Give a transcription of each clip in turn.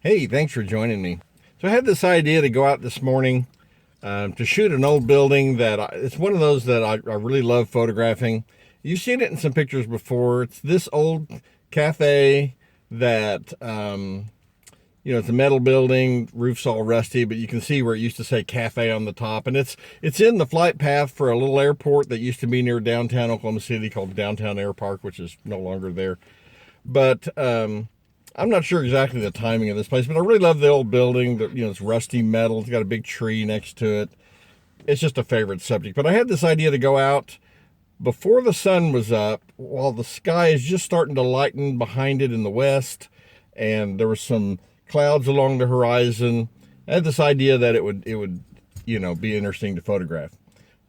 Hey, thanks for joining me. So I had this idea to go out this morning to shoot an old building it's one of those that I really love photographing. You've seen it in some pictures before. It's this old cafe that, it's a metal building, roof's all rusty, but you can see where it used to say cafe on the top. And it's in the flight path for a little airport that used to be near downtown Oklahoma City called Downtown Air Park, which is no longer there. But I'm not sure exactly the timing of this place, but I really love the old building. It's rusty metal. It's got a big tree next to it. It's just a favorite subject. But I had this idea to go out before the sun was up, while the sky is just starting to lighten behind it in the west, and there were some clouds along the horizon. I had this idea that it would be interesting to photograph.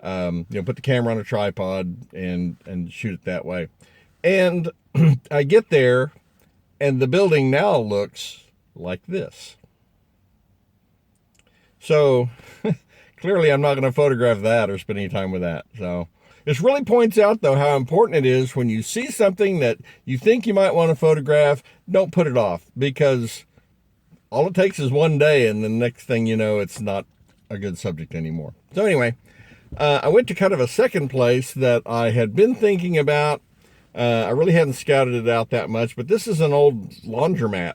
Put the camera on a tripod and shoot it that way. And I get there, and the building now looks like this. So clearly I'm not going to photograph that or spend any time with that. So this really points out, though, how important it is when you see something that you think you might want to photograph, don't put it off, because all it takes is one day, and the next thing you know, it's not a good subject anymore. So anyway, I went to kind of a second place that I had been thinking about. I really hadn't scouted it out that much, but this is an old laundromat.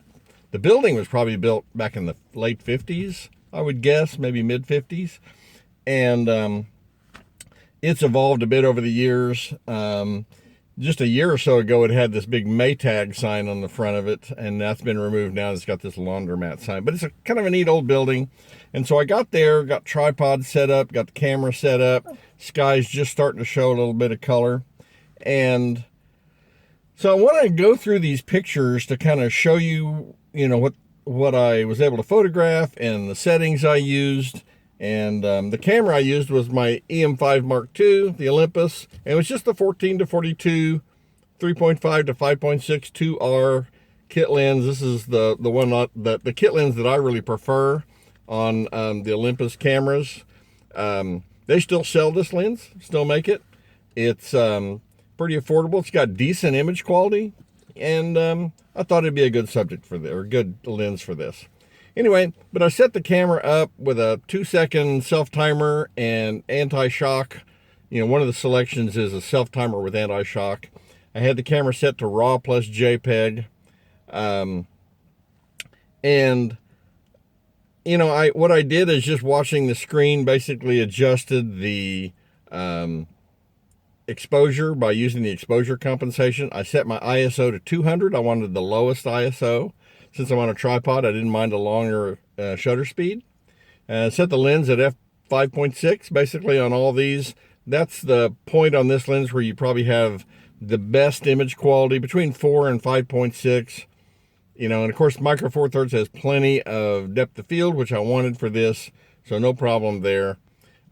The building was probably built back in the late 50s, I would guess, maybe mid 50s. And it's evolved a bit over the years. Just a year or so ago, it had this big Maytag sign on the front of it, and that's been removed now. It's got this laundromat sign, but it's a kind of a neat old building. And so I got there, got tripod set up, got the camera set up. Sky's just starting to show a little bit of color. And so I want to go through these pictures to kind of show you, what I was able to photograph and the settings I used. And the camera I used was my E-M5 Mark II, the Olympus. And it was just the 14 to 42, 3.5 to 5.6 2R kit lens. This is the one the kit lens that I really prefer on the Olympus cameras. They still sell this lens, still make it. It's pretty affordable. It's got decent image quality, and I thought it'd be a good subject or good lens for this. Anyway, but I set the camera up with a 2-second self-timer and anti-shock. One of the selections is a self-timer with anti-shock. I had the camera set to RAW plus JPEG. What I did is just watching the screen, basically adjusted the exposure by using the exposure compensation. I set my ISO to 200. I wanted the lowest ISO. Since I'm on a tripod, I didn't mind a longer shutter speed. Set the lens at f5.6, basically on all these. That's the point on this lens where you probably have the best image quality, between 4 and 5.6. And of course, Micro Four Thirds has plenty of depth of field, which I wanted for this, so no problem there.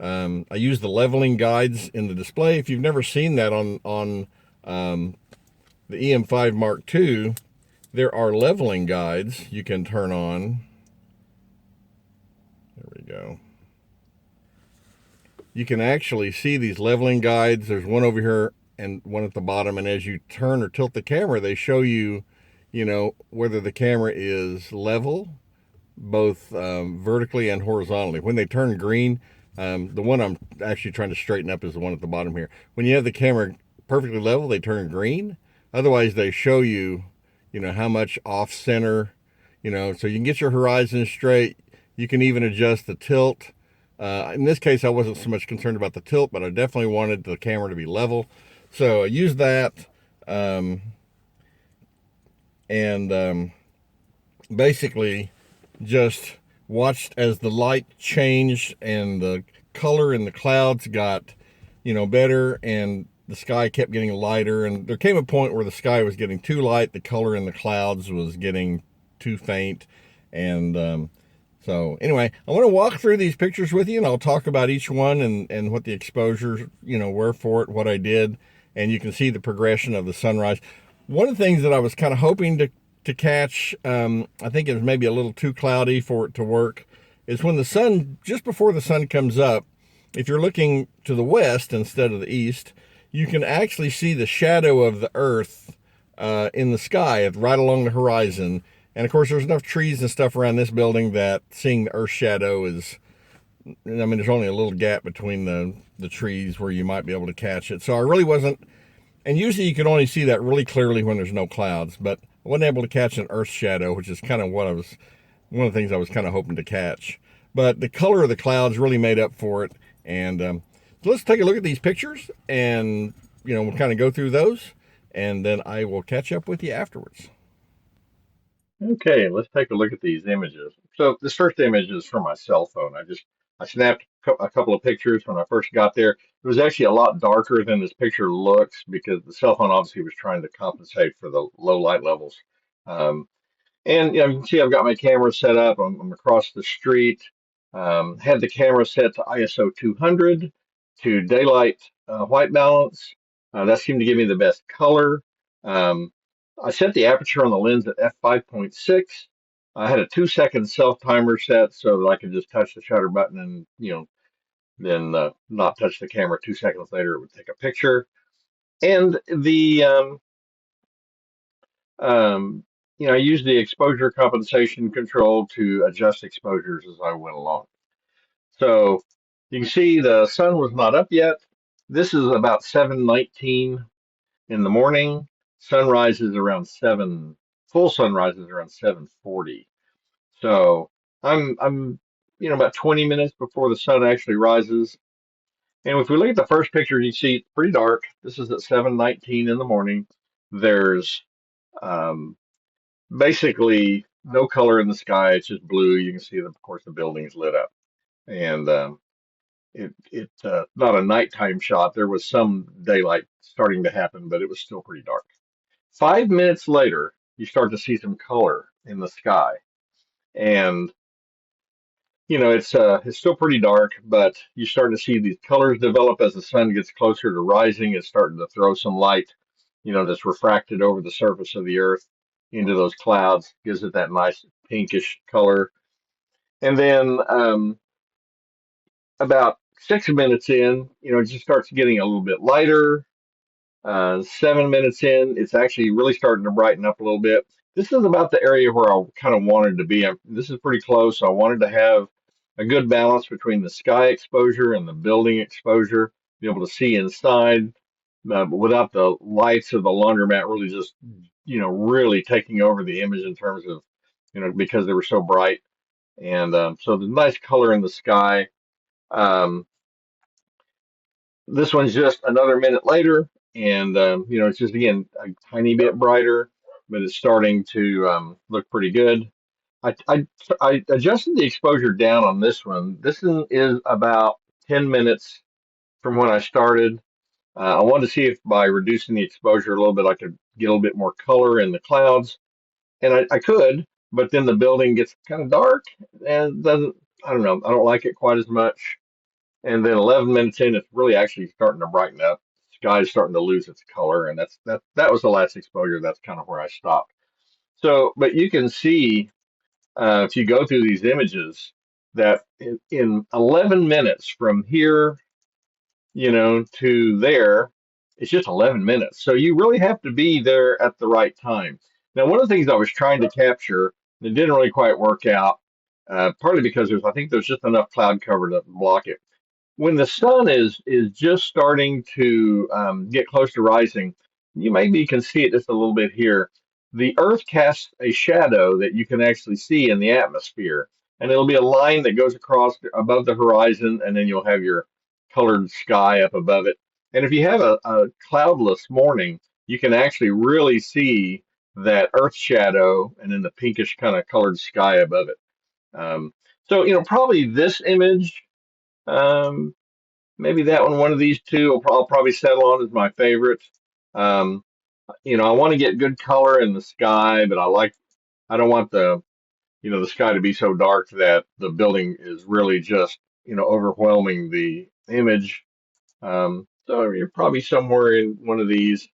I use the leveling guides in the display. If you've never seen that on the E-M5 Mark II, there are leveling guides you can turn on. There we go. You can actually see these leveling guides. There's one over here and one at the bottom, and as you turn or tilt the camera, they show you, whether the camera is level, both vertically and horizontally. When they turn green, the one I'm actually trying to straighten up is the one at the bottom here. When you have the camera perfectly level, they turn green. Otherwise, they show you, how much off center, so you can get your horizon straight. You can even adjust the tilt. In this case, I wasn't so much concerned about the tilt, but I definitely wanted the camera to be level. So I used that, and basically just watched as the light changed and the color in the clouds got, better, and the sky kept getting lighter. And there came a point where the sky was getting too light. The color in the clouds was getting too faint. And so anyway, I want to walk through these pictures with you, and I'll talk about each one and what the exposures, were for it, what I did. And you can see the progression of the sunrise. One of the things that I was kind of hoping to catch, I think it was maybe a little too cloudy for it to work, is when the sun, just before the sun comes up, if you're looking to the west instead of the east, you can actually see the shadow of the earth in the sky right along the horizon. And of course, there's enough trees and stuff around this building that seeing the earth shadow is, I mean, there's only a little gap between the trees where you might be able to catch it. So I really wasn't, and usually you can only see that really clearly when there's no clouds, but I wasn't able to catch an earth shadow, which is kind of what I was, one of the things I was kind of hoping to catch. But the color of the clouds really made up for it. And so let's take a look at these pictures, and we'll kind of go through those, and then I will catch up with you afterwards. Okay, let's take a look at these images. So this first image is from my cell phone. I snapped a couple of pictures when I first got there. It was actually a lot darker than this picture looks because the cell phone obviously was trying to compensate for the low light levels. Um, and you can see I've got my camera set up. I'm across the street. Had the camera set to ISO 200 to daylight white balance. That seemed to give me the best color. Um, I set the aperture on the lens at f5.6. I had a 2 second self timer set so that I could just touch the shutter button and then not touch the camera. 2 seconds later, it would take a picture. And the um, I used the exposure compensation control to adjust exposures as I went along. So you can see the sun was not up yet. This is about 7:19 in the morning. Sunrise is around 7, full sunrise is around 7:40. So I'm about 20 minutes before the sun actually rises. And if we look at the first picture, you see it's pretty dark. This is at 7:19 in the morning. There's um, basically no color in the sky. It's just blue. You can see, of course, the building's lit up. And it's not a nighttime shot. There was some daylight starting to happen, but it was still pretty dark. 5 minutes later, you start to see some color in the sky, and it's still pretty dark, but you start to see these colors develop as the sun gets closer to rising. It's starting to throw some light, that's refracted over the surface of the earth into those clouds, gives it that nice pinkish color. And then about 6 minutes in, it just starts getting a little bit lighter. 7 minutes in, it's actually really starting to brighten up a little bit. This is about the area where I kind of wanted to be. This is pretty close. I wanted to have a good balance between the sky exposure and the building exposure, be able to see inside, but without the lights of the laundromat really just, really taking over the image in terms of, because they were so bright. And so the nice color in the sky. Um, this one's just another minute later, and it's just again a tiny bit brighter, but it's starting to look pretty good. I, I I adjusted the exposure down on this one. This one is about 10 minutes from when I started. I wanted to see if by reducing the exposure a little bit, I could get a little bit more color in the clouds, and I could, but then the building gets kind of dark and doesn't. I don't know. I don't like it quite as much. And then 11 minutes in, it's really actually starting to brighten up. Sky's starting to lose its color, and that was the last exposure. That's kind of where I stopped. So, but you can see if you go through these images that in 11 minutes from here, to there, it's just 11 minutes. So you really have to be there at the right time. Now, one of the things I was trying to capture, and it didn't really quite work out, partly because I think there's just enough cloud cover to block it when the sun is just starting to get close to rising, maybe you can see it just a little bit here. The Earth casts a shadow that you can actually see in the atmosphere, and it'll be a line that goes across above the horizon, and then you'll have your colored sky up above it. And if you have a cloudless morning, you can actually really see that Earth shadow and then the pinkish kind of colored sky above it. Um, so, probably this image. Um, Maybe that one of these two I'll probably settle on as my favorite. Um, I want to get good color in the sky, but I don't want the sky to be so dark that the building is really just, overwhelming the image. So you're probably somewhere in one of these.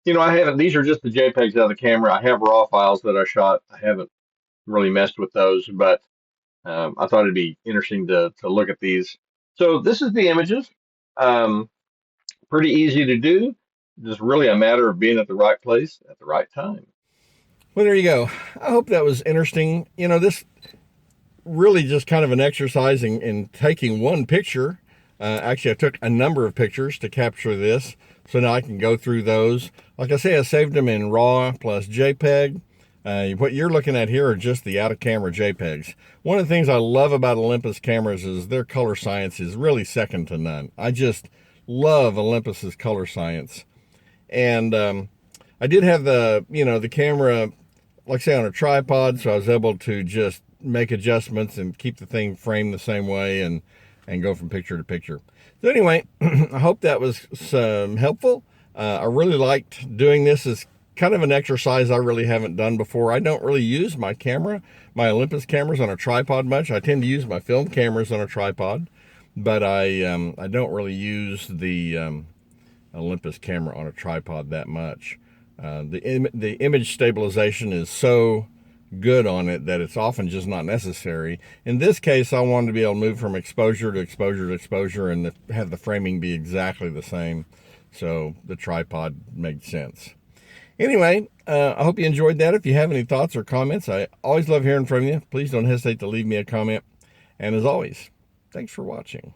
I haven't, these are just the JPEGs out of the camera. I have raw files that I shot. I haven't really messed with those, but I thought it'd be interesting to look at these. So this is the images. Um, Pretty easy to do. Just really a matter of being at the right place at the right time. Well, there you go. I hope that was interesting. You know, this really just kind of an exercise in taking one picture. Actually, I took a number of pictures to capture this, so now I can go through those. Like I say, I saved them in RAW plus JPEG. What you're looking at here are just the out-of-camera JPEGs. One of the things I love about Olympus cameras is their color science is really second to none. I just love Olympus's color science. And I did have the camera, like I say, on a tripod, so I was able to just make adjustments and keep the thing framed the same way and go from picture to picture. So anyway, I hope that was helpful. I really liked doing this as kind of an exercise I really haven't done before. I don't really use my Olympus cameras on a tripod much. I tend to use my film cameras on a tripod, but I don't really use the Olympus camera on a tripod that much. The image stabilization is so good on it that it's often just not necessary. In this case, I wanted to be able to move from exposure to exposure to exposure and have the framing be exactly the same. So the tripod made sense. Anyway, I hope you enjoyed that. If you have any thoughts or comments, I always love hearing from you. Please don't hesitate to leave me a comment. And as always, thanks for watching.